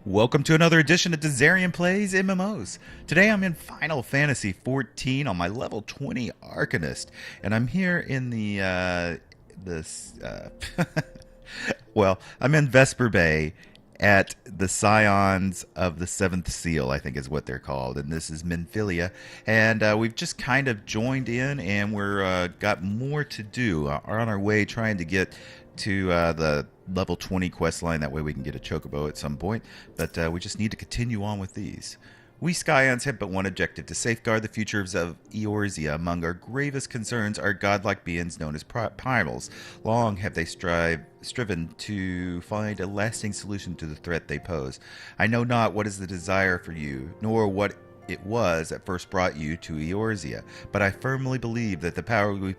Welcome to another edition of Dizzarian Plays MMOs. Today I'm in Final Fantasy XIV on my level 20 Arcanist, and I'm here in well, I'm in Vesper Bay at the Scions of the Seventh Seal, I think is what they're called, and this is Minfilia, and we've just kind of joined in, and we're got more to do. Are on our way trying to get to the level 20 quest line. That way we can get a chocobo at some point, but we just need to continue on with these. We Scions have but one objective: to safeguard the futures of Eorzea. Among our gravest concerns are godlike beings known as primals. Long have they striven to find a lasting solution to the threat they pose. I know not what is the desire for you, nor what it was that first brought you to Eorzea, but I firmly believe that the power we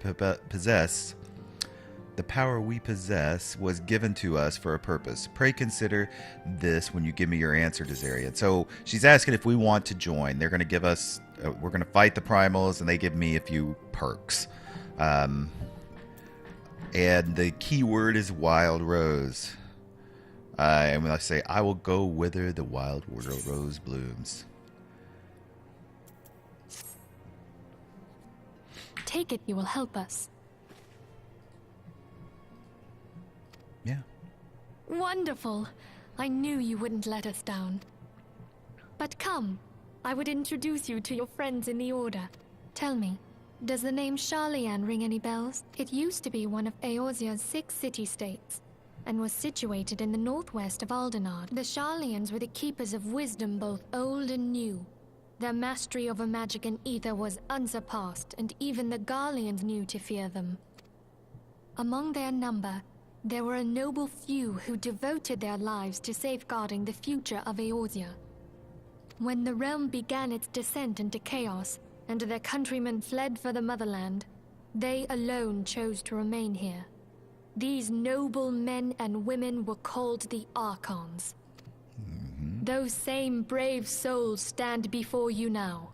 possess was given to us for a purpose. Pray consider this when you give me your answer, Dizzarian. So she's asking if we want to join. They're going to give us, we're going to fight the primals, and they give me a few perks. And the key word is Wild Rose. And when I say, I will go whither the wild rose blooms. Take it, you will help us. Yeah. Wonderful. I knew you wouldn't let us down. But come, I would introduce you to your friends in the Order. Tell me, does the name Sharlayan ring any bells? It used to be one of Eorzea's 6 city-states, and was situated in the northwest of Aldenard. The Sharlayans were the keepers of wisdom, both old and new. Their mastery over magic and ether was unsurpassed, and even the Garleans knew to fear them. Among their number, there were a noble few who devoted their lives to safeguarding the future of Eorzea. When the realm began its descent into chaos, and their countrymen fled for the motherland, they alone chose to remain here. These noble men and women were called the Archons. Those same brave souls stand before you now.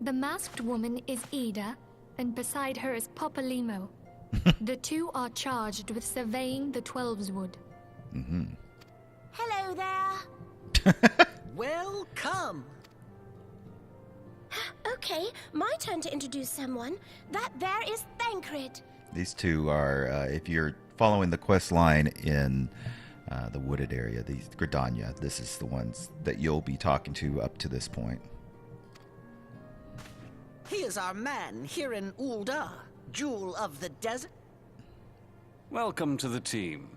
The masked woman is Ida, and beside her is Popolimo. The two are charged with surveying the Twelveswood. Hello there. Welcome. Okay, my turn to introduce someone. That there is Thancred. These two are, if you're following the quest line in the wooded area, these Gridania, this is the ones that you'll be talking to up to this point. He is our man here in Ul'dah, Jewel of the Desert. Welcome to the team.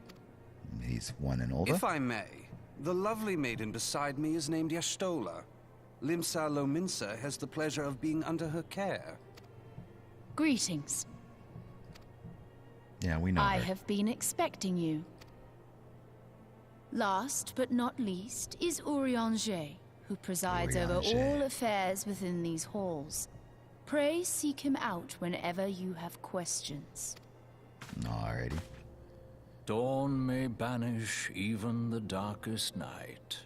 He's one in Ul'dah. If I may, the lovely maiden beside me is named Y'shtola. Limsa Lominsa has the pleasure of being under her care. Greetings. Yeah, we know I her. have been expecting you. Last but not least is Urianger, who presides over Urianger. all affairs within these halls. Pray seek him out whenever you have questions. Alrighty. Dawn may banish even the darkest night.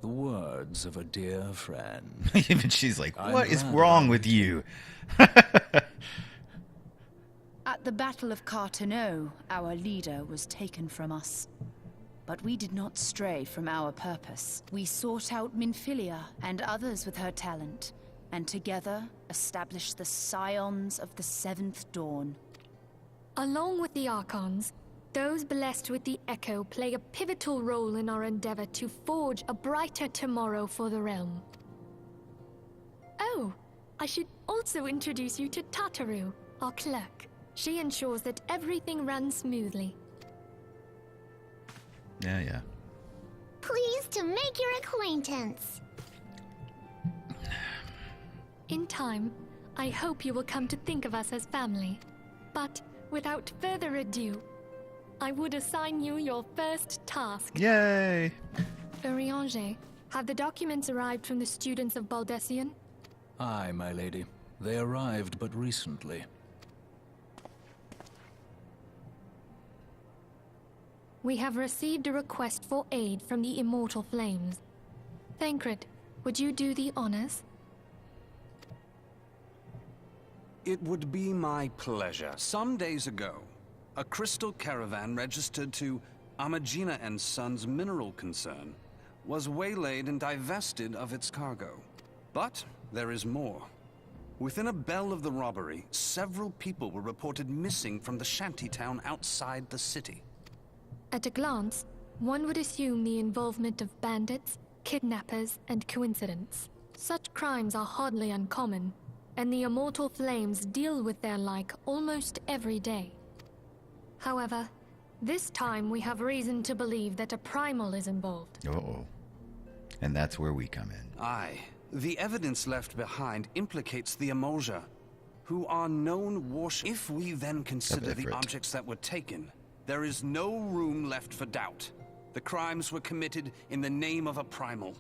The words of a dear friend. Even she's like, what is glad wrong I- with you? At the Battle of Carteneau, our leader was taken from us. But we did not stray from our purpose. We sought out Minfilia and others with her talent, and together established the Scions of the Seventh Dawn. Along with the Archons, those blessed with the Echo play a pivotal role in our endeavor to forge a brighter tomorrow for the realm. Oh, I should also introduce you to Tataru, our clerk. She ensures that everything runs smoothly. Yeah. Pleased to make your acquaintance. In time, I hope you will come to think of us as family. But without further ado, I would assign you your first task. Yay! Urianger, have the documents arrived from the students of Baldessian? Aye, my lady. They arrived but recently. We have received a request for aid from the Immortal Flames. Thancred, would you do the honors? It would be my pleasure. Some days ago, a crystal caravan registered to Amalj'aa and Sons mineral concern was waylaid and divested of its cargo. But there is more. Within a bell of the robbery, several people were reported missing from the shantytown outside the city. At a glance, one would assume the involvement of bandits, kidnappers, and coincidence. Such crimes are hardly uncommon, and the Immortal Flames deal with their like almost every day. However, this time we have reason to believe that a primal is involved. Uh-oh. And that's where we come in. Aye. The evidence left behind implicates the Amalj'aa, who are known warships. If we then consider the objects that were taken, there is no room left for doubt. The crimes were committed in the name of a primal.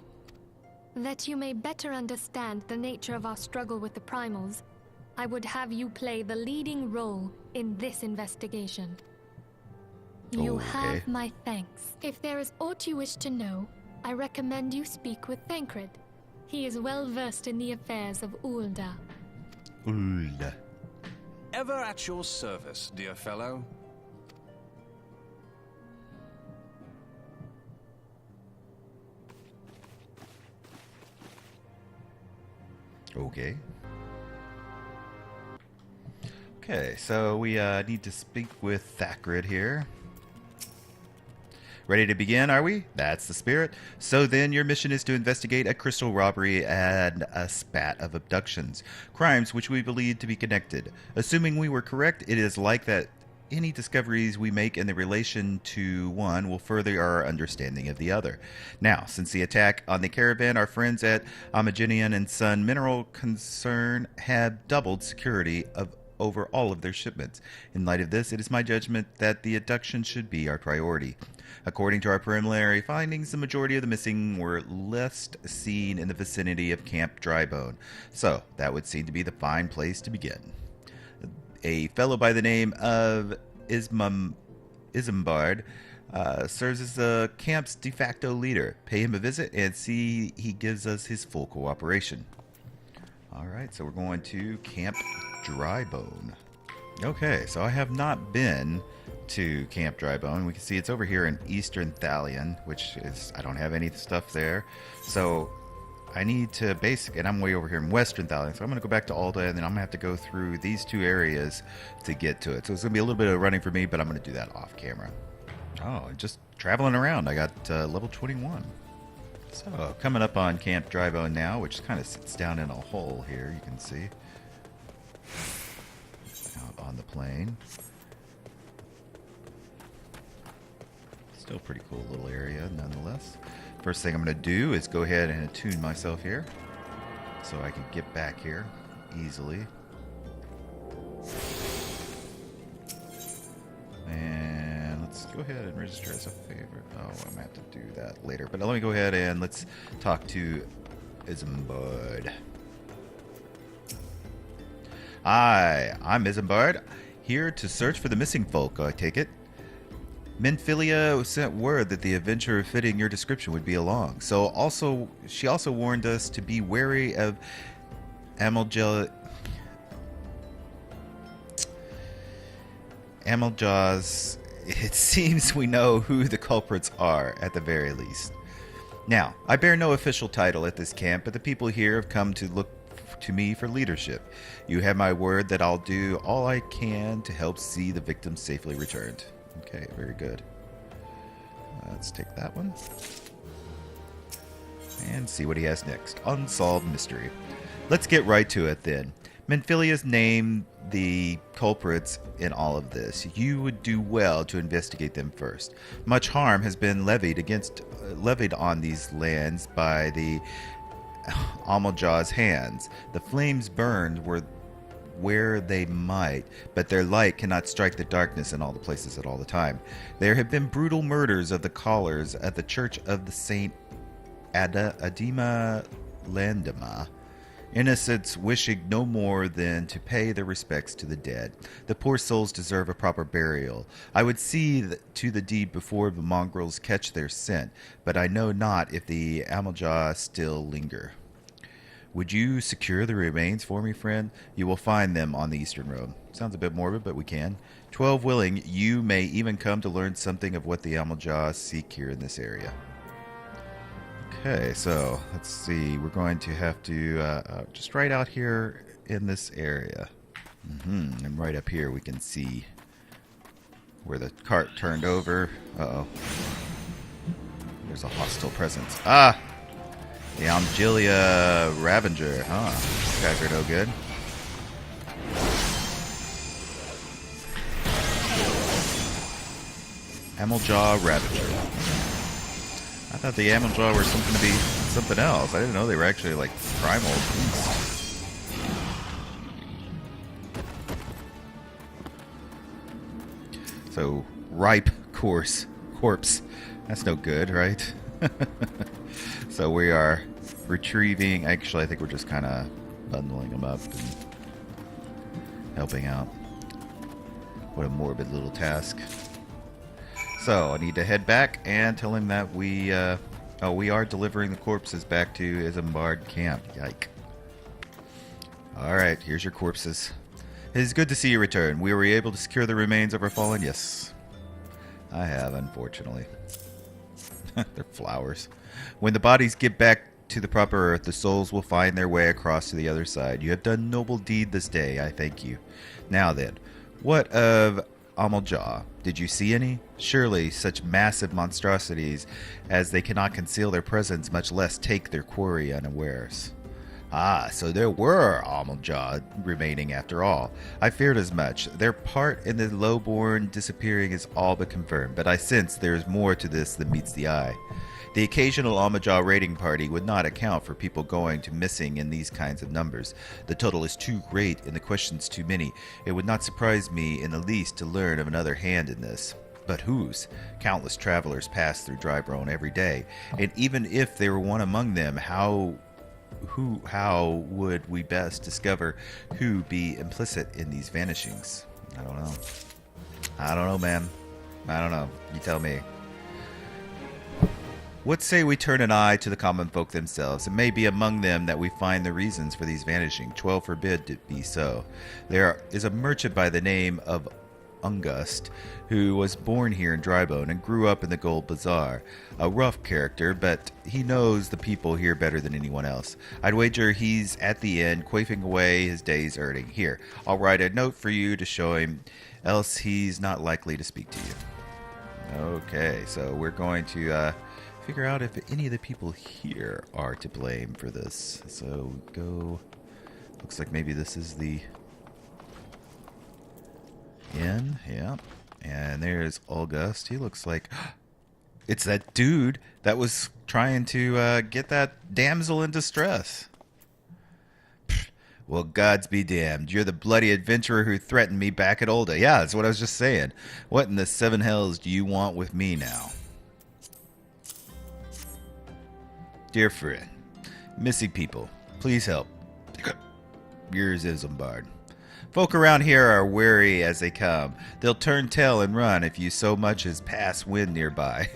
That you may better understand the nature of our struggle with the primals, I would have you play the leading role in this investigation. You have my thanks. If there is aught you wish to know, I recommend you speak with Thancred. He is well versed in the affairs of Ul'dah. Ul'dah. Ever at your service, dear fellow. Okay. Okay, so we need to speak with Thancred here. Ready to begin, are we? That's the spirit. So then, your mission is to investigate a crystal robbery and a spat of abductions. Crimes which we believe to be connected. Assuming we were correct, it is like that any discoveries we make in the relation to one will further our understanding of the other. Now, since the attack on the caravan, our friends at Amalj'aa and Son Mineral Concern have doubled security over all of their shipments. In light of this, it is my judgment that the abduction should be our priority. According to our preliminary findings, the majority of the missing were last seen in the vicinity of Camp Drybone, so that would seem to be the fine place to begin. A fellow by the name of Isambard serves as the camp's de facto leader. Pay him a visit and see he gives us his full cooperation. Alright, so we're going to Camp Drybone. Okay, so I have not been to Camp Drybone. We can see it's over here in Eastern Thalion, which is, I don't have any stuff there. So I need to and I'm way over here in Western Thalion. So I'm going to go back to Ul'dah, and then I'm going to have to go through these two areas to get to it. So it's going to be a little bit of running for me, but I'm going to do that off camera. Oh, just traveling around. I got level 21. So coming up on Camp Drybone now, which kind of sits down in a hole here, you can see. Out on the plain. Still pretty cool little area nonetheless. First thing I'm going to do is go ahead and attune myself here so I can get back here easily. And let's go ahead and register as a favorite. Oh, I'm going to have to do that later. But let me go ahead and let's talk to Isambard. Hi, I'm Isambard, here to search for the missing folk, I take it. Minfilia sent word that the adventurer fitting your description would be along. She also warned us to be wary of Amalj'aa's. It seems we know who the culprits are, at the very least. Now, I bear no official title at this camp, but the people here have come to look to me for leadership. You have my word that I'll do all I can to help see the victims safely returned. Okay, very good. Let's take that one. And see what he has next. Unsolved Mystery. Let's get right to it then. Minfilia's named the culprits in all of this. You would do well to investigate them first. Much harm has been levied on these lands by the Amalj'aa's hands. The flames burned where they might, but their light cannot strike the darkness in all the places at all the time. There have been brutal murders of the callers at the Church of the Saint Adima Landema. Innocents wishing no more than to pay their respects to the dead. The poor souls deserve a proper burial. I would see to the deed before the mongrels catch their scent, but I know not if the Amalj'aa still linger. Would you secure the remains for me, friend? You will find them on the Eastern Road. Sounds a bit morbid, but we can. 12 willing, you may even come to learn something of what the Amalj'aa seek here in this area. Okay, so let's see. We're going to have to just right out here in this area. And right up here we can see where the cart turned over. Uh-oh. There's a hostile presence. Ah! The Amalj'aa Ravager. Huh. These guys are no good. Amalj'aa Ravager. I thought the Amalj'aa were something to be something else. I didn't know they were actually like primal beasts. So, ripe corpse. That's no good, right? So we are retrieving. Actually, I think we're just kind of bundling them up and helping out. What a morbid little task. So I need to head back and tell him that we are delivering the corpses back to Isambard camp. Yike. Alright, here's your corpses. It is good to see you return. We were able to secure the remains of our fallen? Yes. I have, unfortunately. They're flowers. When the bodies get back to the proper earth, the souls will find their way across to the other side. You have done noble deed this day. I thank you. Now then, what of Amalj'aa? Did you see any? Surely such massive monstrosities as they cannot conceal their presence, much less take their quarry unawares. Ah, so there were Amalj'aa remaining after all. I feared as much. Their part in the lowborn disappearing is all but confirmed, but I sense there is more to this than meets the eye. The occasional Amalj'aa raiding party would not account for people going to missing in these kinds of numbers. The total is too great and the questions too many. It would not surprise me in the least to learn of another hand in this. But whose? Countless travelers pass through Drybones every day, and even if there were one among them, how would we best discover who be implicit in these vanishings? I don't know. I don't know, man. I don't know. You tell me. What say we turn an eye to the common folk themselves? It may be among them that we find the reasons for these vanishing. 12 forbid it be so. There is a merchant by the name of August, who was born here in Drybones and grew up in the Gold Bazaar. A rough character, but he knows the people here better than anyone else. I'd wager he's at the end, quaffing away his day's earning. Here, I'll write a note for you to show him, else he's not likely to speak to you. Okay, so we're going to figure out if any of the people here are to blame for this. So go. Looks like maybe this is the inn. Yeah. And there's August. He looks like it's that dude that was trying to get that damsel in distress. Well, gods be damned. You're the bloody adventurer who threatened me back at Ul'dah. Yeah, that's what I was just saying. What in the seven hells do you want with me now? Dear friend, missing people, please help. Yours is Isambard. Folk around here are wary as they come. They'll turn tail and run if you so much as pass wind nearby.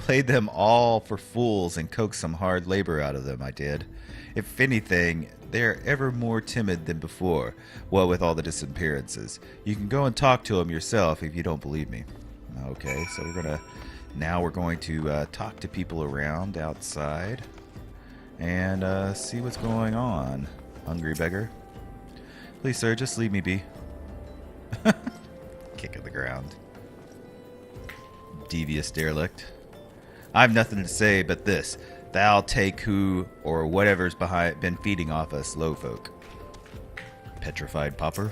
Played them all for fools and coaxed some hard labor out of them, I did. If anything, they're ever more timid than before, what with all the disappearances. You can go and talk to them yourself if you don't believe me. Okay, so we're going to talk to people around outside and see what's going on. Hungry beggar. Please, sir, just leave me be. Kick of the ground. Devious derelict. I've nothing to say but this. Thou take who or whatever's been feeding off us low folk. Petrified pauper.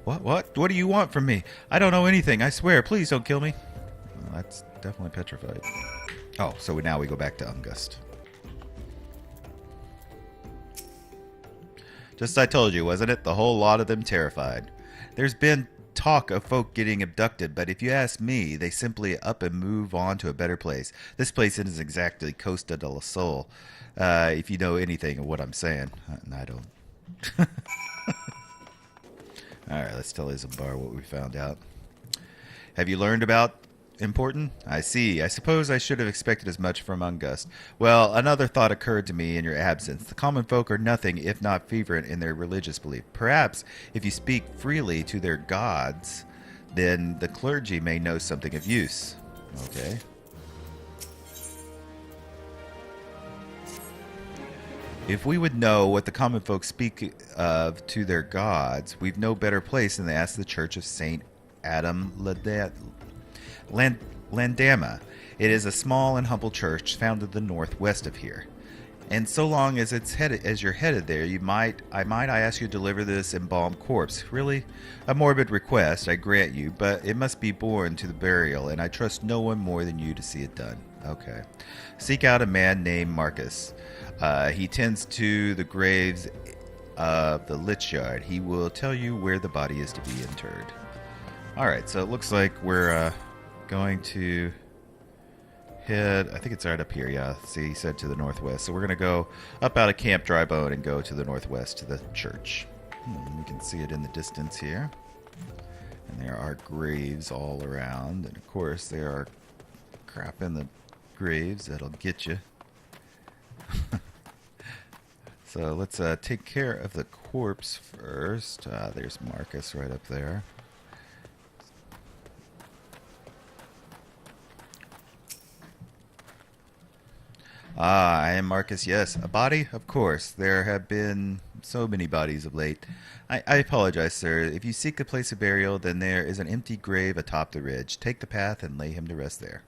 What do you want from me? I don't know anything, I swear. Please don't kill me. Well, that's definitely petrified. Oh, so now we go back to August. Just as I told you, wasn't it? The whole lot of them terrified. There's been talk of folk getting abducted, but if you ask me, they simply up and move on to a better place. This place isn't exactly Costa del Sol, if you know anything of what I'm saying. And I don't. Alright, let's tell Isambard what we found out. Have you learned about important? I see. I suppose I should have expected as much from Ungust. Well, another thought occurred to me in your absence. The common folk are nothing if not fervent in their religious belief. Perhaps, if you speak freely to their gods, then the clergy may know something of use. Okay. If we would know what the common folk speak of to their gods, we've no better place than to ask the Church of Saint Landama. It is a small and humble church found to the northwest of here. And so long as you're headed there, I ask you to deliver this embalmed corpse. Really, a morbid request, I grant you, but it must be borne to the burial, and I trust no one more than you to see it done. Okay. Seek out a man named Marcus. He tends to the graves of the Lich Yard. He will tell you where the body is to be interred. Alright, so it looks like we're going to head, I think it's right up here, yeah. See, he said to the northwest. So we're going to go up out of Camp Drybone and go to the northwest to the church. We can see it in the distance here. And there are graves all around. And of course, there are crap in the graves that'll get you. So let's take care of the corpse first. There's Marcus right up there. I am Marcus, yes. A body? Of course. There have been so many bodies of late. I apologize, sir. If you seek a place of burial, then there is an empty grave atop the ridge. Take the path and lay him to rest there.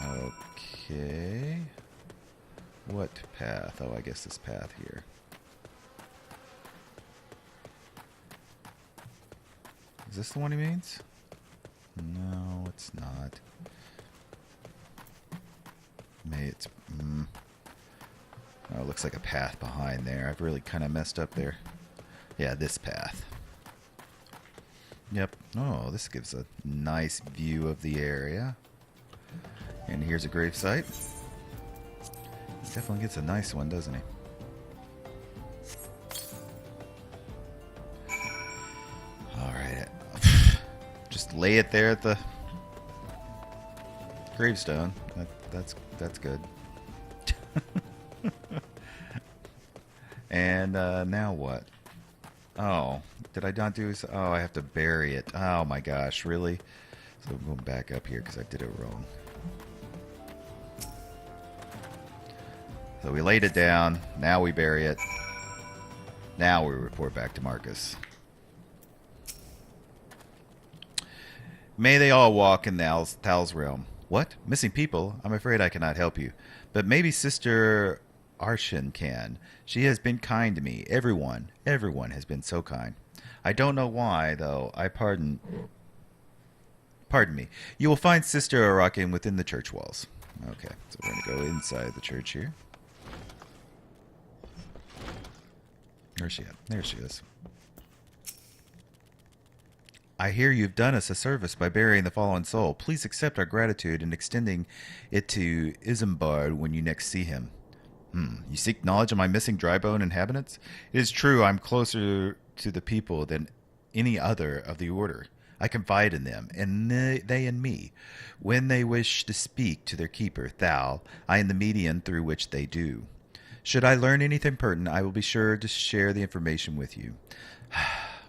Okay. What path? Oh, I guess this path here. Is this the one he means? No, it's not. Maybe it's... Oh, it looks like a path behind there. I've really kind of messed up there. Yeah, this path. Yep. Oh, this gives a nice view of the area. And here's a gravesite. Definitely gets a nice one, doesn't he? Alright. Just lay it there at the gravestone. That's good. And now what? Oh, did I not do this? Oh, I have to bury it. Oh my gosh, really? So I'm going back up here because I did it wrong. So we laid it down. Now we bury it. Now we report back to Marcus. May they all walk in Thal's realm. What? Missing people? I'm afraid I cannot help you. But maybe Sister Arshin can. She has been kind to me. Everyone has been so kind. I don't know why, though. Pardon me. You will find Sister Arakin within the church walls. Okay, so we're going to go inside the church here. Where's she at? There she is. I hear you've done us a service by burying the fallen soul. Please accept our gratitude in extending it to Isambard when you next see him. You seek knowledge of my missing Drybone inhabitants? It is true I'm closer to the people than any other of the order. I confide in them, and they in me. When they wish to speak to their keeper, Thal, I am the medium through which they do. Should I learn anything pertinent, I will be sure to share the information with you.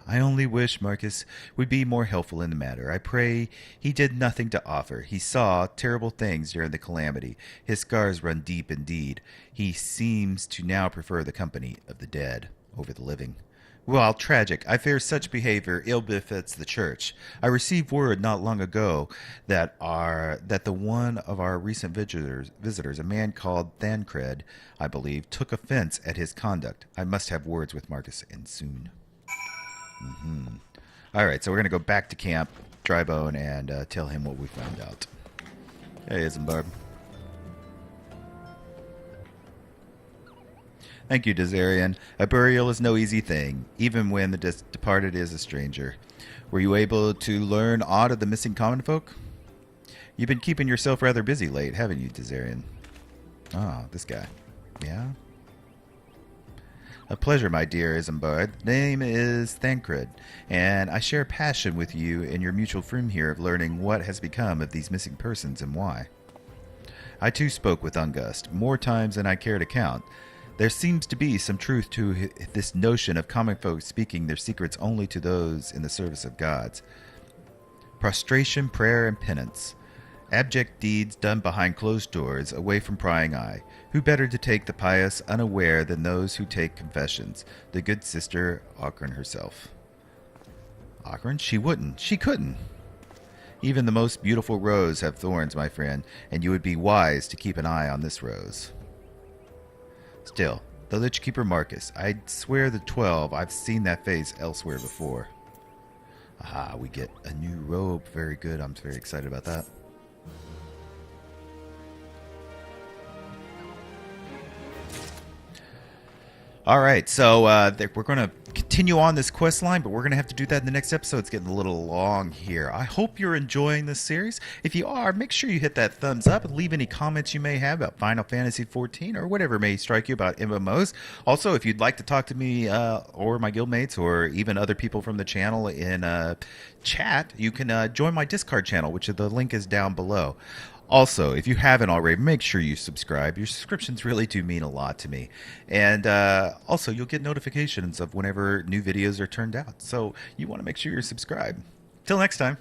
I only wish Marcus would be more helpful in the matter. I pray he did nothing to offer. He saw terrible things during the calamity. His scars run deep indeed. He seems to now prefer the company of the dead over the living. Well, tragic. I fear such behavior ill befits the church. I received word not long ago that the one of our recent visitors, a man called Thancred, I believe, took offense at his conduct. I must have words with Marcus, and soon. Alright, so we're going to go back to Camp Drybone and tell him what we found out. Hey, Isambard. Thank you, Dizzarian. A burial is no easy thing, even when the departed is a stranger. Were you able to learn aught of the missing common folk? You've been keeping yourself rather busy late, haven't you, Dizzarian? Oh, this guy. Yeah? A pleasure, my dear Isambard. Name is Thancred, and I share passion with you and your mutual friend here of learning what has become of these missing persons and why. I too spoke with Ungust, more times than I care to count. There seems to be some truth to this notion of common folk speaking their secrets only to those in the service of gods. Prostration, prayer, and penance. Abject deeds done behind closed doors, away from prying eye. Who better to take the pious unaware than those who take confessions? The good sister Ockran herself. Ockran? She wouldn't. She couldn't. Even the most beautiful rose have thorns, my friend, and you would be wise to keep an eye on this rose. Still, the Lich Keeper Marcus, I'd swear the 12 I've seen that face elsewhere before. Aha, we get a new robe. Very good. I'm very excited about that. All right, so we're going to continue on this quest line, but we're going to have to do that in the next episode. It's getting a little long here. I hope you're enjoying this series. If you are, make sure you hit that thumbs up and leave any comments you may have about Final Fantasy XIV or whatever may strike you about MMOs. Also, if you'd like to talk to me or my guildmates or even other people from the channel in chat, you can join my Discord channel, which the link is down below. Also, if you haven't already, make sure you subscribe. Your subscriptions really do mean a lot to me. And also, you'll get notifications of whenever new videos are turned out. So you want to make sure you're subscribed. Till next time.